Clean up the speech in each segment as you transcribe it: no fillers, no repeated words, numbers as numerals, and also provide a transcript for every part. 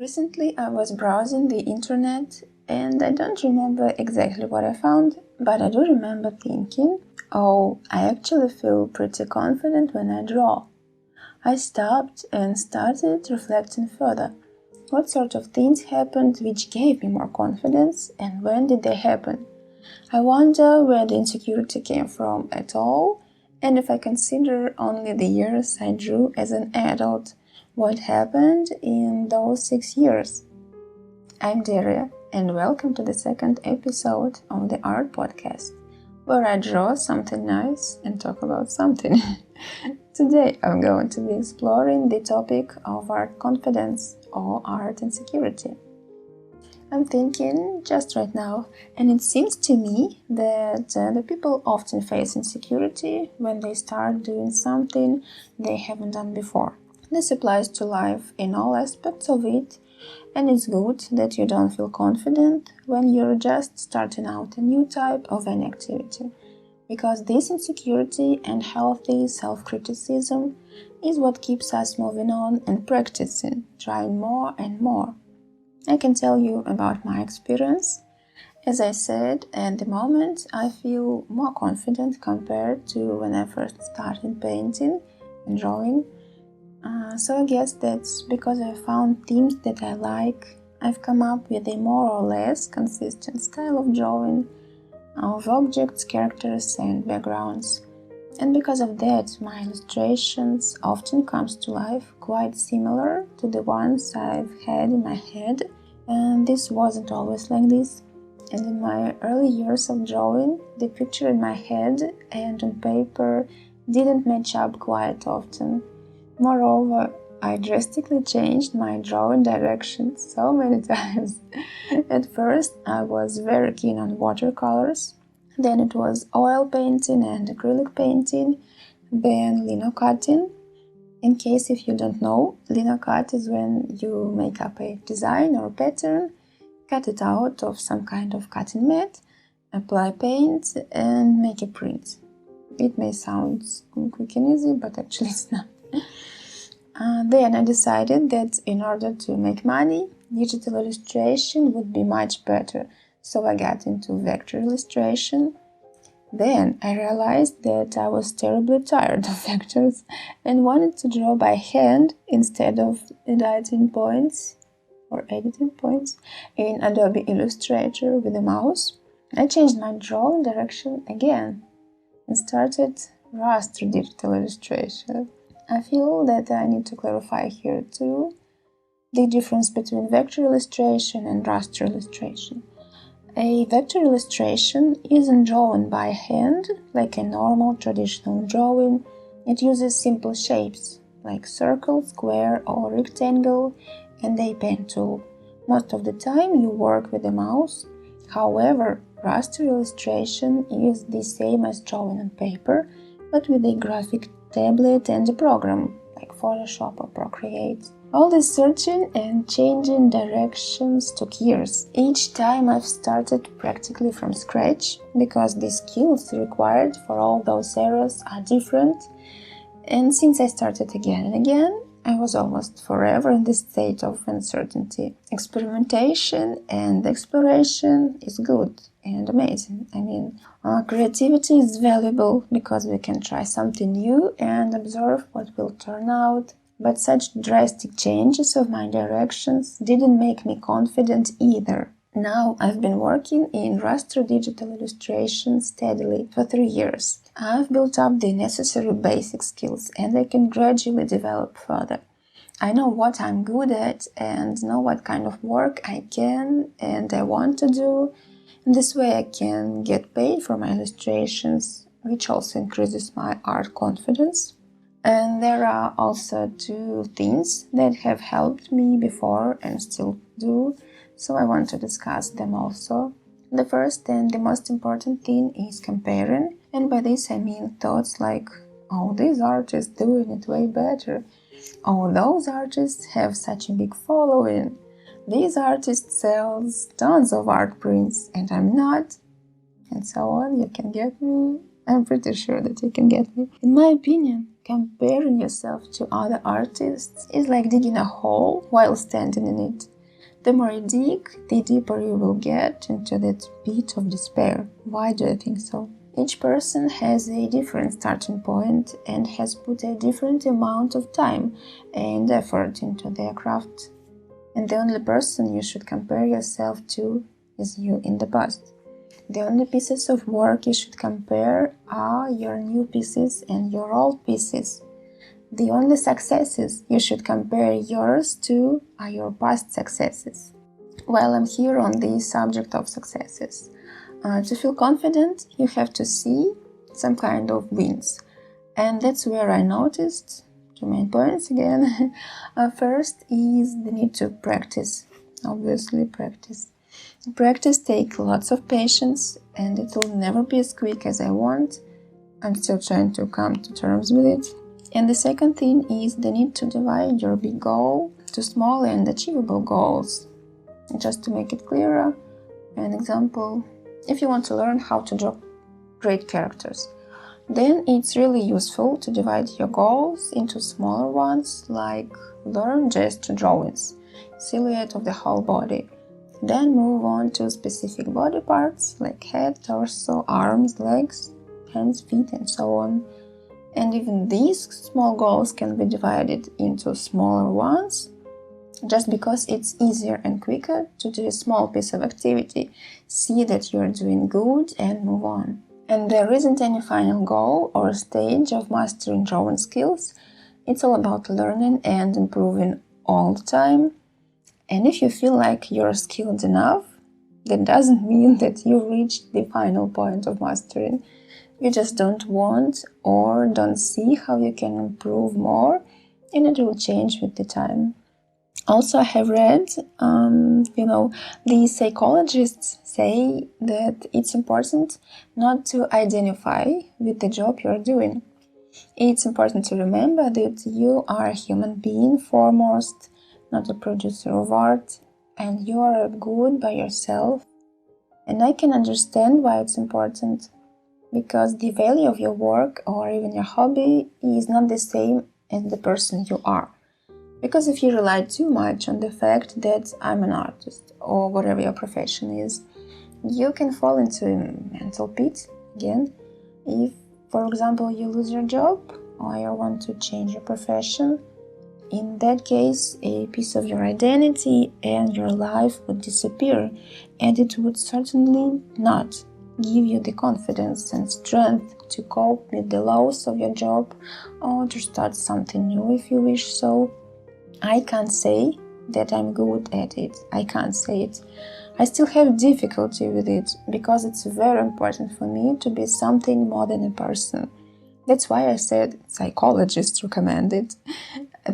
Recently I was browsing the internet and I don't remember exactly what I found, but I do remember thinking, oh, I actually feel pretty confident when I draw. I stopped and started reflecting further. What sort of things happened which gave me more confidence and when did they happen? I wonder where the insecurity came from at all, and if I consider only the years I drew as an adult, what happened in those 6 years? I'm Daria, and welcome to the second episode of the Art Podcast, where I draw something nice and talk about something. Today I'm going to be exploring the topic of art confidence or art insecurity. I'm thinking just right now, and it seems to me that the people often face insecurity when they start doing something they haven't done before. This applies to life in all aspects of it, and it's good that you don't feel confident when you're just starting out a new type of an activity, because this insecurity and healthy self-criticism is what keeps us moving on and practicing, trying more and more. I can tell you about my experience. As I said, at the moment I feel more confident compared to when I first started painting and drawing. So I guess that's because I found themes that I like. I've come up with a more or less consistent style of drawing, of objects, characters and backgrounds. And because of that, my illustrations often comes to life quite similar to the ones I've had in my head. And this wasn't always like this. And in my early years of drawing, the picture in my head and on paper didn't match up quite often. Moreover, I drastically changed my drawing direction so many times. At first, I was very keen on watercolors. Then it was oil painting and acrylic painting, then lino cutting. In case if you don't know, lino cut is when you make up a design or pattern, cut it out of some kind of cutting mat, apply paint and make a print. It may sound quick and easy, but actually it's not. Then I decided that in order to make money, digital illustration would be much better. So I got into vector illustration. Then I realized that I was terribly tired of vectors and wanted to draw by hand instead of editing points in Adobe Illustrator with a mouse. I changed my drawing direction again and started raster digital illustration. I feel that I need to clarify here too the difference between vector illustration and raster illustration. A vector illustration isn't drawn by hand like a normal traditional drawing. It uses simple shapes like circle, square or rectangle and a pen tool. Most of the time you work with a mouse. However, raster illustration is the same as drawing on paper, but with a graphic tablet and a program like Photoshop or Procreate. All this searching and changing directions took years. Each time I've started practically from scratch because the skills required for all those areas are different. And since I started again and again, I was almost forever in this state of uncertainty. Experimentation and exploration is good and amazing. Creativity is valuable because we can try something new and observe what will turn out. But such drastic changes of my directions didn't make me confident either. Now I've been working in raster digital illustration steadily for 3 years. I've built up the necessary basic skills and I can gradually develop further. I know what I'm good at and know what kind of work I can and I want to do. And this way I can get paid for my illustrations, which also increases my art confidence. And there are also 2 things that have helped me before and still do, so I want to discuss them also. The first and the most important thing is comparing, and by this I mean thoughts like, oh, this artist doing it way better, oh, those artists have such a big following, this artist sells tons of art prints and I'm not, and so on. You can get me? I'm pretty sure that you can get me. In my opinion, comparing yourself to other artists is like digging a hole while standing in it. The more you dig, the deeper you will get into that pit of despair. Why do I think so? Each person has a different starting point and has put a different amount of time and effort into their craft. And the only person you should compare yourself to is you in the past. The only pieces of work you should compare are your new pieces and your old pieces. The only successes you should compare yours to are your past successes. While I'm here on the subject of successes, to feel confident, you have to see some kind of wins. And that's where I noticed 2 main points again. First is the need to practice. Obviously, practice. Practice takes lots of patience, and it will never be as quick as I want. I'm still trying to come to terms with it. And the second thing is the need to divide your big goal to small and achievable goals. Just to make it clearer, an example, if you want to learn how to draw great characters, then it's really useful to divide your goals into smaller ones, like learn gesture drawings, silhouette of the whole body. Then move on to specific body parts like head, torso, arms, legs, hands, feet, and so on. And even these small goals can be divided into smaller ones, just because it's easier and quicker to do a small piece of activity, see that you're doing good, and move on. And there isn't any final goal or stage of mastering drawing skills. It's all about learning and improving all the time. And if you feel like you're skilled enough, that doesn't mean that you've reached the final point of mastering. You just don't want or don't see how you can improve more, and it will change with the time. Also, I have read, the psychologists say that it's important not to identify with the job you're doing. It's important to remember that you are a human being foremost, not a producer of art, and you are good by yourself. And I can understand why it's important, because the value of your work or even your hobby is not the same as the person you are. Because if you rely too much on the fact that I'm an artist or whatever your profession is, you can fall into a mental pit again. If, for example, you lose your job or you want to change your profession, in that case, a piece of your identity and your life would disappear, and it would certainly not give you the confidence and strength to cope with the loss of your job or to start something new if you wish so. I can't say that I'm good at it. I can't say it. I still have difficulty with it because it's very important for me to be something more than a person. That's why I said psychologists recommend it,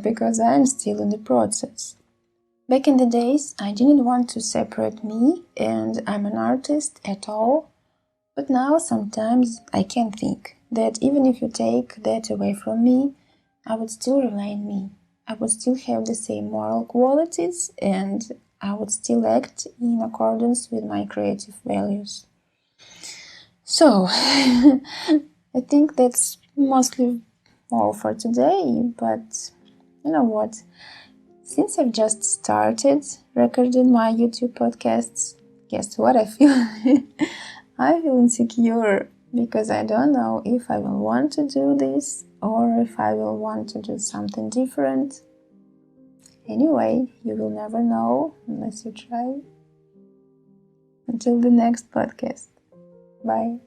because I'm still in the process. Back in the days, I didn't want to separate me and I'm an artist at all, but now sometimes I can think that even if you take that away from me, I would still remain me. I would still have the same moral qualities and I would still act in accordance with my creative values. So, I think that's mostly all for today, but you know what? Since I've just started recording my YouTube podcasts, guess what I feel? I feel insecure because I don't know if I will want to do this or if I will want to do something different. Anyway, you will never know unless you try. Until the next podcast. Bye.